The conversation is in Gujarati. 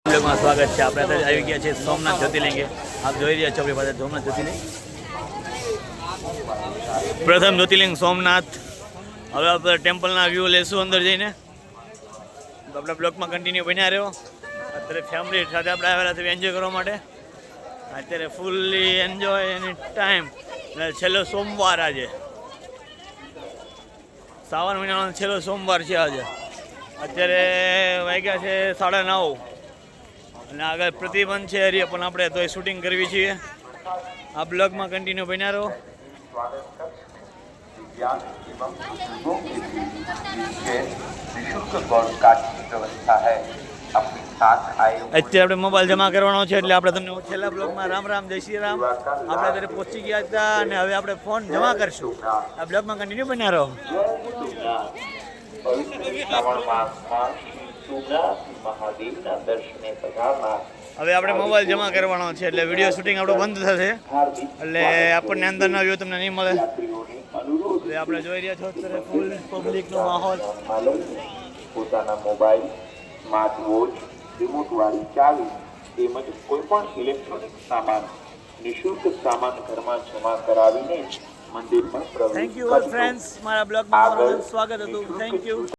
માં સ્વાગત છે. આપણે અત્યારે આવી ગયા છીએ સોમનાથ જ્યોતિર્લિંગે. આપ જોઈ રહ્યા છો આપણી પાસે સોમનાથ જ્યોતિર્લિંગ. પ્રથમ જ્યોતિર્લિંગ સોમનાથ. હવે આપણે ટેમ્પલના વ્યૂ લેશું અંદર જઈને. આપણે બ્લોકમાં કન્ટિન્યુ બન્યા રહ્યો. અત્યારે ફેમિલી સાથે આપણે આવેલા છે એન્જોય કરવા માટે. અત્યારે ફૂલ્લી એન્જોય એની ટાઈમ. છેલ્લો સોમવાર આજે, શ્રાવણ મહિનાનો છેલ્લો સોમવાર છે આજે. અત્યારે વાગ્યા છે 9:30 અને આગળ પ્રતિબંધ છે હરીએ, પણ આપણે તો શૂટિંગ કરવી છીએ. આ બ્લોગમાં કન્ટિન્યુ બન્યા રહો. અત્યારે આપણે મોબાઈલ જમા કરવાનો છે, એટલે આપણે તમને છેલ્લા બ્લોગમાં રામ રામ જય શ્રી રામ. આપણે અત્યારે પહોંચી ગયા હતા અને હવે આપણે ફોન જમા કરશું. આ બ્લોગમાં કન્ટિન્યુ બન્યા રહો. હવે આપણે મોબાઈલ જમા કરવાનો છે, એટલે વિડીયો શૂટિંગ આપણું બંધ થશે, એટલે આપણને અંદરનો વ્યૂ તમને નહીં મળે. એટલે આપણે જોઈ રહ્યા છો અત્યારે ફૂલ પબ્લિકનો માહોલ. પોતાના મોબાઈલ, સ્માર્ટ વોચ, રિમોટ વાળી ચાવી તેમજ કોઈ પણ ઇલેક્ટ્રોનિક સામાન નિઃશુલ્ક સામાન ઘરમાં જમા કરાવીને મંદિરમાં પ્રવેશ થેન્ક યુ ઓલ ફ્રેન્ડ્સ. મારા બ્લોગમાં સ્વાગત હતું. Thank you.